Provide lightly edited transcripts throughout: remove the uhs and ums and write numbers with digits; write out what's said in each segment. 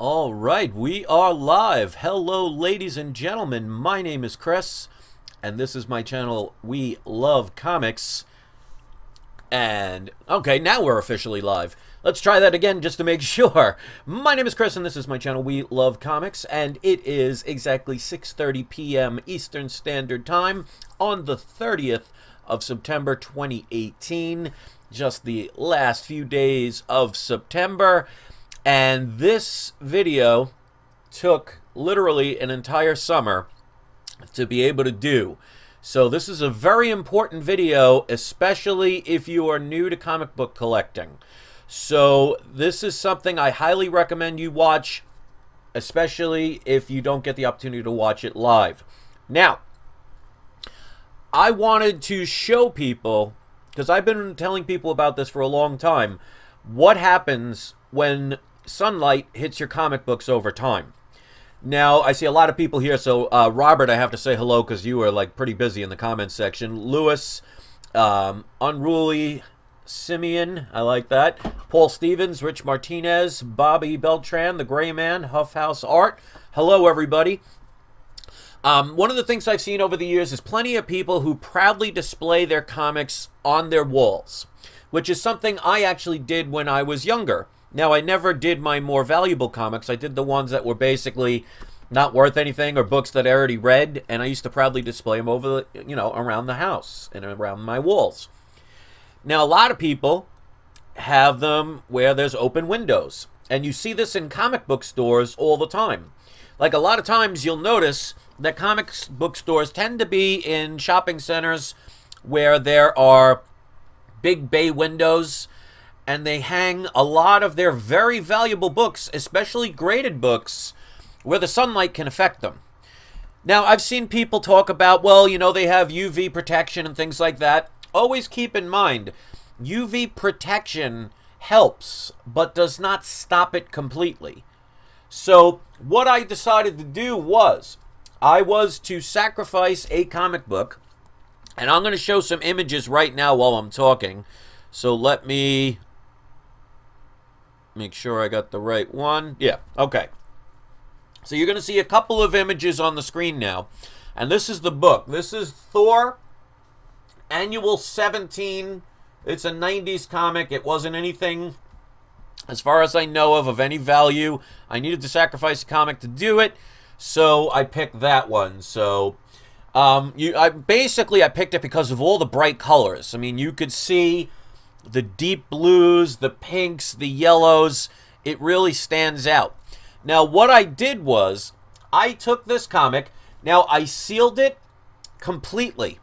All right, we are live. Hello, ladies and gentlemen. My name is Chris, and this is my channel, We Love Comics. And, okay, now we're officially live. Let's try that again just to make sure. My name is Chris, and this is my channel, We Love Comics, and it is exactly 6:30 p.m. Eastern Standard Time on the 30th of September 2018. Just the last few days of September. And this video took literally an entire summer to be able to do. So this is a very important video, especially if you are new to comic book collecting. So this is something I highly recommend you watch, especially if you don't get the opportunity to watch it live. Now, I wanted to show people, because I've been telling people about this for a long time, what happens when sunlight hits your comic books over time. Now, I see a lot of people here, so Robert, I have to say hello because you are like pretty busy in the comments section. Lewis, Unruly Simeon, I like that. Paul Stevens, Rich Martinez, Bobby Beltran, The Gray Man, Huff House Art. Hello, everybody. One of the things I've seen over the years is plenty of people who proudly display their comics on their walls, which is something I actually did when I was younger. Now, I never did my more valuable comics. I did the ones that were basically not worth anything or books that I already read, and I used to proudly display them over, around the house and around my walls. Now, a lot of people have them where there's open windows, and you see this in comic book stores all the time. Like, a lot of times you'll notice that comic book stores tend to be in shopping centers where there are big bay windows, and they hang a lot of their very valuable books, especially graded books, where the sunlight can affect them. Now, I've seen people talk about, well, they have UV protection and things like that. Always keep in mind, UV protection helps, but does not stop it completely. So, what I decided to do was, I was to sacrifice a comic book, and I'm going to show some images right now while I'm talking. So let me make sure I got the right one. Yeah, okay. So you're going to see a couple of images on the screen now. And this is the book. This is Thor, Annual 17. It's a 90s comic. It wasn't anything, as far as I know of any value. I needed to sacrifice a comic to do it, so I picked that one. So I picked it because of all the bright colors. I mean, you could see the deep blues, the pinks, the yellows. It really stands out. Now, what I did was, I took this comic. Now, I sealed it completely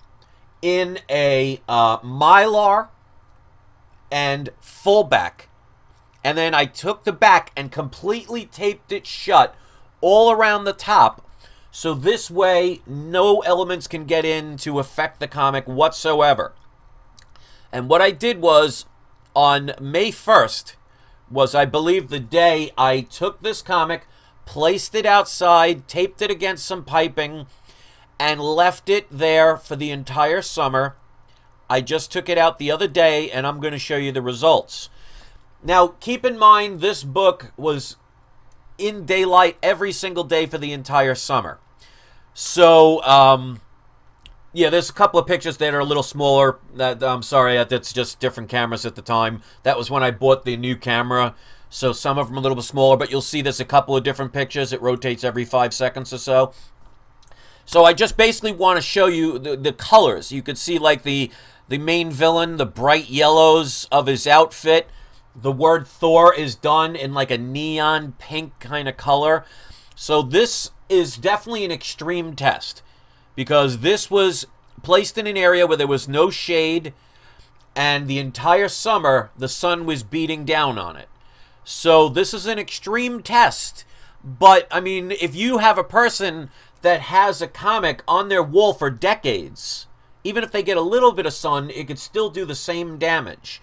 in a Mylar and fullback. And then I took the back and completely taped it shut all around the top. So this way, no elements can get in to affect the comic whatsoever. And what I did was, on May 1st, was, I believe, the day I took this comic, placed it outside, taped it against some piping, and left it there for the entire summer. I just took it out the other day, and I'm going to show you the results. Now, keep in mind, this book was in daylight every single day for the entire summer. So, yeah, there's a couple of pictures that are a little smaller. I'm sorry, that's just different cameras at the time. That was when I bought the new camera, so some of them are a little bit smaller, but you'll see there's a couple of different pictures. It rotates every 5 seconds or so. So I just basically want to show you the colors. You could see, like, the main villain, the bright yellows of his outfit. The word Thor is done in, like, a neon pink kind of color. So this is definitely an extreme test, because this was placed in an area where there was no shade, and the entire summer the sun was beating down on it. So this is an extreme test. But, I mean, if you have a person that has a comic on their wall for decades, even if they get a little bit of sun, it could still do the same damage.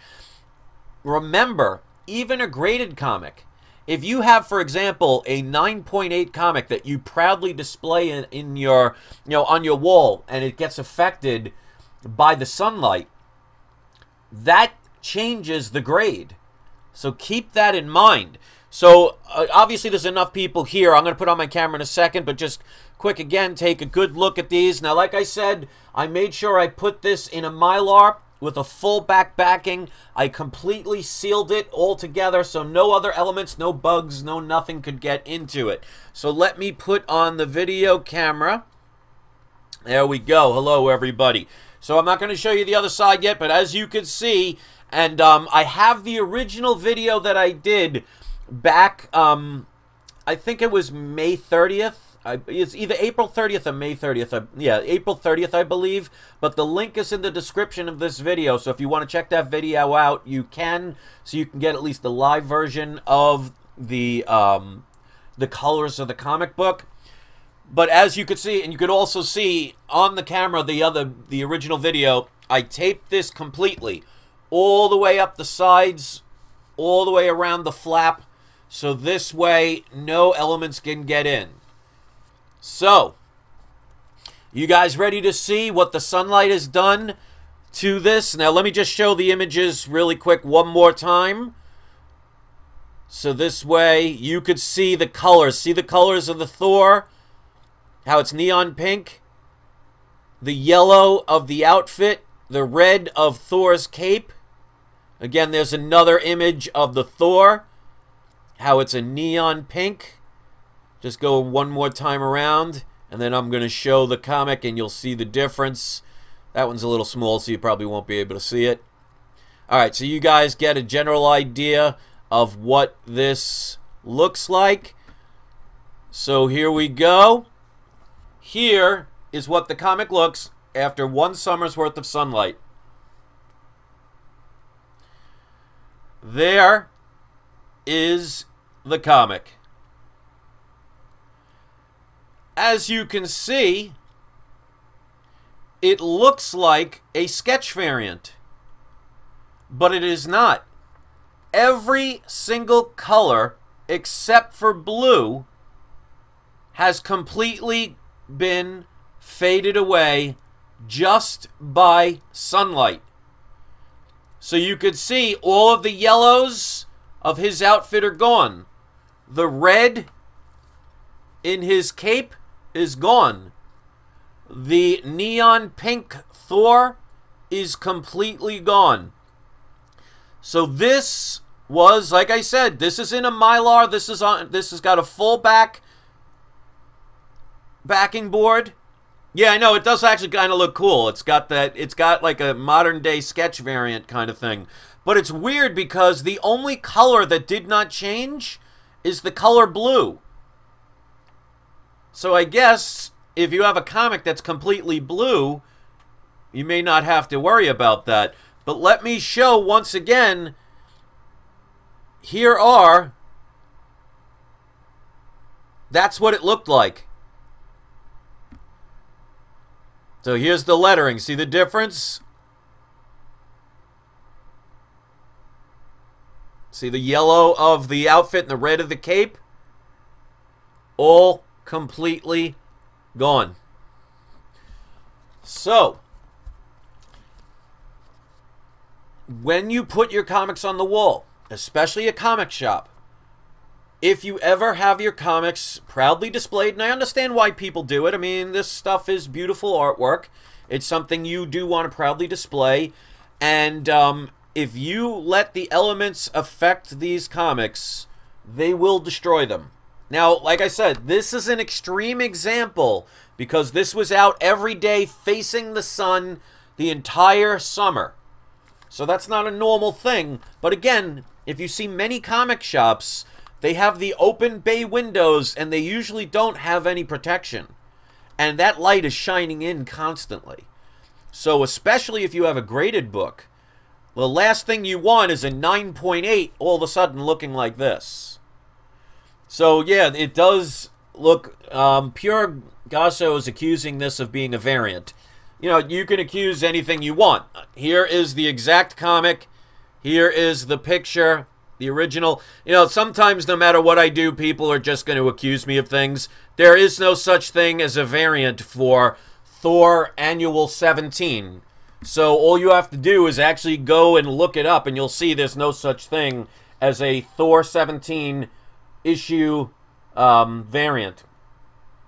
Remember, even a graded comic, if you have, for example, a 9.8 comic that you proudly display in your, on your wall, and it gets affected by the sunlight, that changes the grade. So keep that in mind. So, obviously there's enough people here. I'm going to put on my camera in a second, but just quick again, take a good look at these. Now, like I said, I made sure I put this in a Mylar with a full back backing. I completely sealed it all together, so no other elements, no bugs, no nothing could get into it. So let me put on the video camera. There we go. Hello, everybody. So I'm not going to show you the other side yet, but as you can see, and I have the original video that I did back, I think it was May 30th. It's either April 30th or May 30th. Yeah, April 30th, I believe. But the link is in the description of this video. So if you want to check that video out, you can. So you can get at least the live version of the colors of the comic book. But as you could see, and you could also see on the camera, the original video, I taped this completely. All the way up the sides, all the way around the flap. So this way, no elements can get in. So, you guys ready to see what the sunlight has done to this? Now, let me just show the images really quick one more time. So this way, you could see the colors. See the colors of the Thor? How it's neon pink? The yellow of the outfit. The red of Thor's cape. Again, there's another image of the Thor. How it's a neon pink. Just go one more time around, and then I'm going to show the comic, and you'll see the difference. That one's a little small, so you probably won't be able to see it. Alright, so you guys get a general idea of what this looks like. So here we go. Here is what the comic looks after one summer's worth of sunlight. There is the comic. As you can see, it looks like a sketch variant, but it is not. Every single color except for blue has completely been faded away just by sunlight. So you could see all of the yellows of his outfit are gone. The red in his cape is gone. The neon pink Thor is completely gone. So this was, like I said, this is in a Mylar. This has got a full backing board. Yeah, I know, it does actually kind of look cool. It's got like a modern day sketch variant kind of thing. But it's weird because the only color that did not change is the color blue. So I guess if you have a comic that's completely blue, you may not have to worry about that. But let me show once again. Here are. That's what it looked like. So here's the lettering. See the difference? See the yellow of the outfit and the red of the cape? All completely gone. So, when you put your comics on the wall, especially a comic shop, if you ever have your comics proudly displayed, and I understand why people do it. I mean, this stuff is beautiful artwork. It's something you do want to proudly display. And if you let the elements affect these comics, they will destroy them. Now, like I said, this is an extreme example because this was out every day facing the sun the entire summer. So that's not a normal thing. But again, if you see many comic shops, they have the open bay windows and they usually don't have any protection. And that light is shining in constantly. So especially if you have a graded book, the last thing you want is a 9.8 all of a sudden looking like this. So yeah, it does look, Pure Gasso is accusing this of being a variant. You know, you can accuse anything you want. Here is the exact comic. Here is the picture, the original. You know, sometimes no matter what I do, people are just going to accuse me of things. There is no such thing as a variant for Thor Annual 17. So all you have to do is actually go and look it up, and you'll see there's no such thing as a Thor 17 issue variant.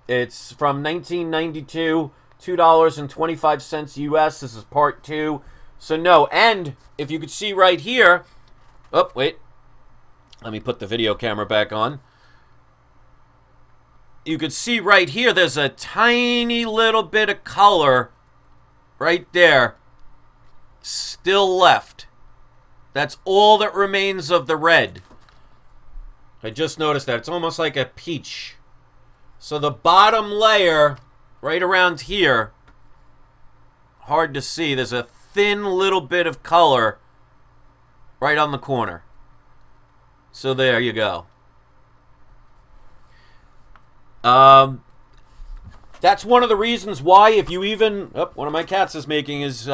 It's from 1992, $2.25 US. This is part 2. So no, and if you could see right here, oh, wait. Let me put the video camera back on. You could see right here, there's a tiny little bit of color right there still left. That's all that remains of the red. I just noticed that. It's almost like a peach. So the bottom layer, right around here, hard to see. There's a thin little bit of color right on the corner. So there you go. That's one of the reasons why, if you even... Oh, one of my cats is making his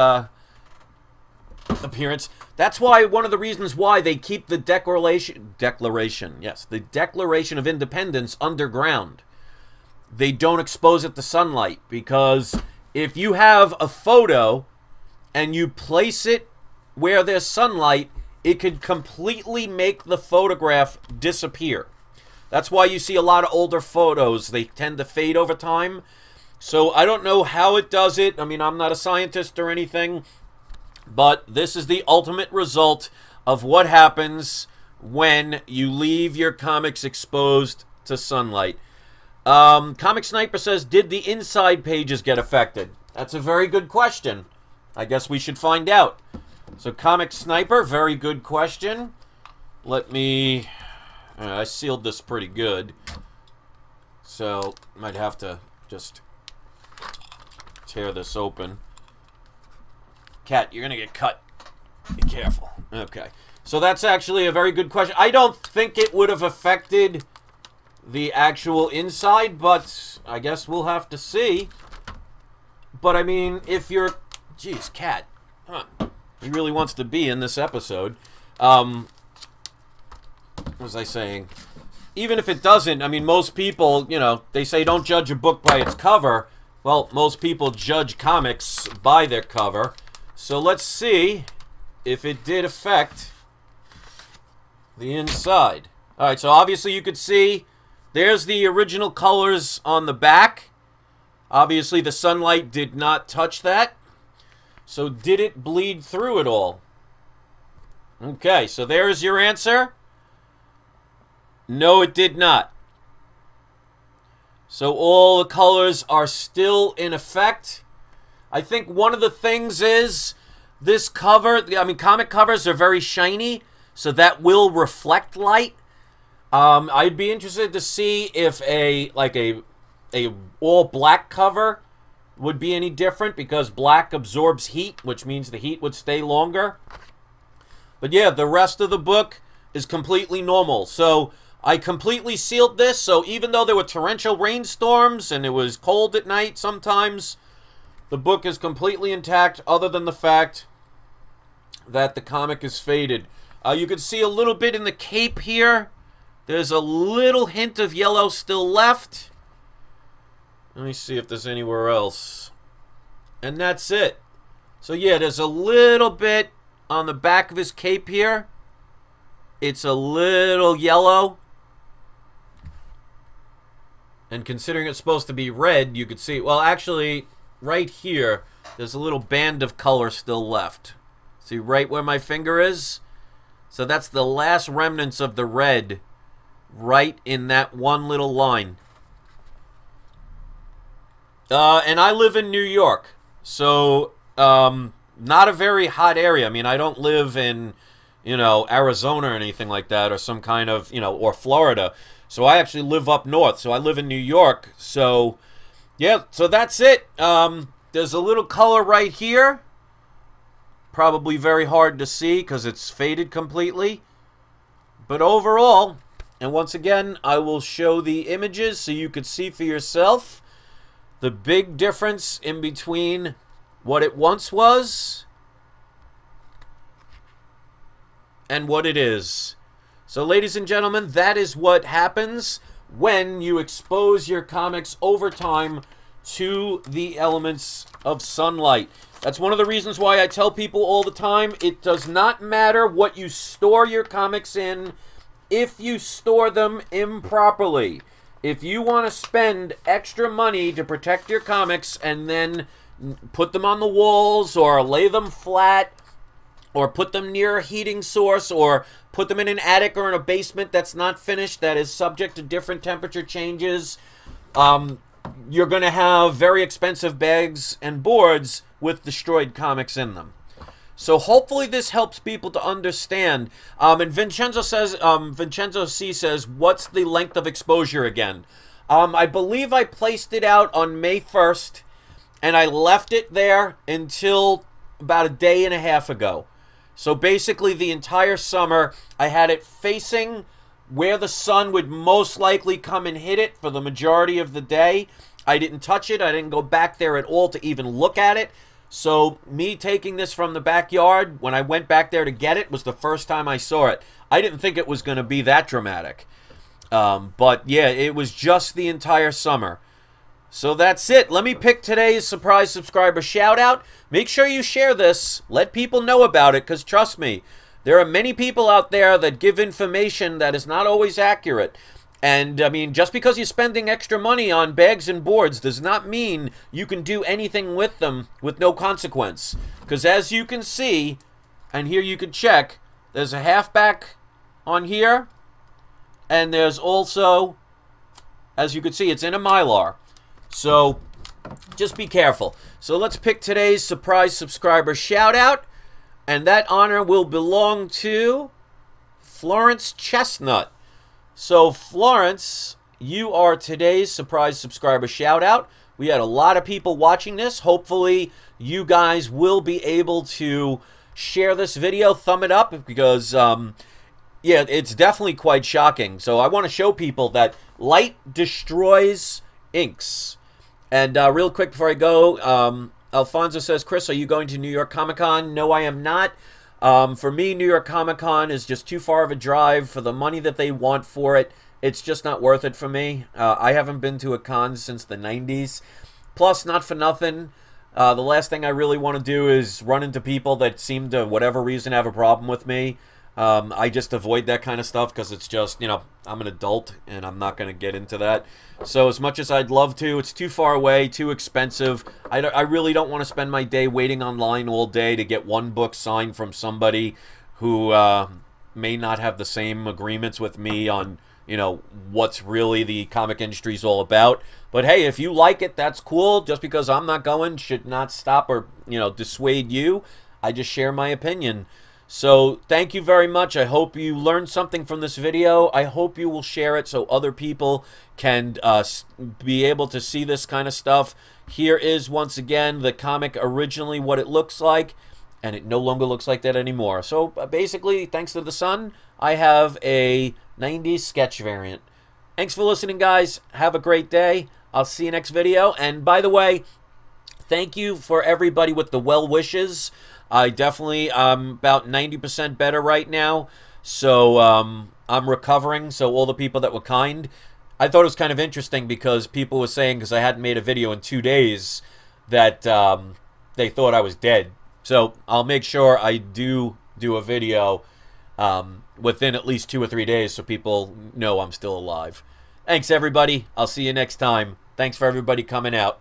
appearance. That's why one of the reasons why they keep the Declaration of Independence underground. They don't expose it to sunlight, because if you have a photo and you place it where there's sunlight, it could completely make the photograph disappear. That's why you see a lot of older photos. They tend to fade over time. So I don't know how it does it. I mean, I'm not a scientist or anything, but this is the ultimate result of what happens when you leave your comics exposed to sunlight. Comic Sniper says, did the inside pages get affected? That's a very good question. I guess we should find out. So Comic Sniper, very good question. Let me... I sealed this pretty good. So, might have to just tear this open. Cat, you're going to get cut. Be careful. Okay. So that's actually a very good question. I don't think it would have affected the actual inside, but I guess we'll have to see. But I mean, if you're... Jeez, Cat. Huh. He really wants to be in this episode. What was I saying? Even if it doesn't, I mean, most people, you know, they say don't judge a book by its cover. Well, most people judge comics by their cover. So let's see if it did affect the inside. Alright, so obviously you could see there's the original colors on the back. Obviously the sunlight did not touch that. So did it bleed through it all? Okay, so there's your answer. No, it did not. So all the colors are still in effect. I think one of the things is this cover, I mean, comic covers are very shiny, so that will reflect light. I'd be interested to see if a all black cover would be any different, because black absorbs heat, which means the heat would stay longer. But yeah, the rest of the book is completely normal. So I completely sealed this, so even though there were torrential rainstorms and it was cold at night sometimes, the book is completely intact, other than the fact that the comic is faded. You can see a little bit in the cape here. There's a little hint of yellow still left. Let me see if there's anywhere else. And that's it. So yeah, there's a little bit on the back of his cape here. It's a little yellow. And considering it's supposed to be red, you could see... Well, actually, right here, there's a little band of color still left. See right where my finger is? So that's the last remnants of the red right in that one little line. And I live in New York, so not a very hot area. I mean, I don't live in, you know, Arizona or anything like that, or some kind of, you know, or Florida. So I actually live up north, so I live in New York. So, yeah, so that's it. There's a little color right here. Probably very hard to see because it's faded completely. But overall, and once again, I will show the images so you could see for yourself the big difference in between what it once was and what it is. So, ladies and gentlemen, that is what happens when you expose your comics over time to the elements of sunlight. That's one of the reasons why I tell people all the time, it does not matter what you store your comics in. if you store them improperly. If you want to spend extra money to protect your comics and then put them on the walls or lay them flat or put them near a heating source or put them in an attic or in a basement that's not finished, that is subject to different temperature changes, you're going to have very expensive bags and boards with destroyed comics in them. So hopefully this helps people to understand. And Vincenzo says, Vincenzo C says, what's the length of exposure again? I believe I placed it out on May 1st, and I left it there until about a day and a half ago. So basically the entire summer, I had it facing where the sun would most likely come and hit it for the majority of the day. I didn't touch it. I didn't go back there at all to even look at it. So me taking this from the backyard, when I went back there to get it, was the first time I saw it. I didn't think it was going to be that dramatic. But yeah, it was just the entire summer. So that's it. Let me pick today's surprise subscriber shout out. Make sure you share this. Let people know about it, because trust me, there are many people out there that give information that is not always accurate. And, I mean, just because you're spending extra money on bags and boards does not mean you can do anything with them with no consequence. Because as you can see, and here you can check, there's a halfback on here. And there's also, as you can see, it's in a Mylar. So, just be careful. So, let's pick today's surprise subscriber shout out. And that honor will belong to Florence Chestnut. So, Florence, you are today's surprise subscriber shout out. We had a lot of people watching this. Hopefully, you guys will be able to share this video, thumb it up, because, yeah, it's definitely quite shocking. So, I want to show people that light destroys inks. And real quick before I go, Alfonso says, Chris, are you going to New York Comic Con? No, I am not. For me, New York Comic Con is just too far of a drive. For the money that they want for it, it's just not worth it for me. I haven't been to a con since the 90s. Plus, not for nothing, the last thing I really want to do is run into people that seem to, whatever reason, have a problem with me. I just avoid that kind of stuff because it's just, you know, I'm an adult and I'm not going to get into that. So as much as I'd love to, it's too far away, too expensive. I really don't want to spend my day waiting online all day to get one book signed from somebody who may not have the same agreements with me on, you know, what's really the comic industry is all about. But hey, if you like it, that's cool. Just because I'm not going should not stop or, you know, dissuade you. I just share my opinion. So thank you very much. I hope you learned something from this video. I hope you will share it so other people can be able to see this kind of stuff. Here is, once again, the comic originally what it looks like, and it no longer looks like that anymore. So basically, thanks to the sun, I have a 90s sketch variant. Thanks for listening, guys. Have a great day. I'll see you next video. And by the way, thank you for everybody with the well wishes. I definitely am about 90% better right now, so I'm recovering, so all the people that were kind. I thought it was kind of interesting because people were saying, because I hadn't made a video in 2 days, that they thought I was dead. So I'll make sure I do a video within at least 2 or 3 days so people know I'm still alive. Thanks, everybody. I'll see you next time. Thanks for everybody coming out.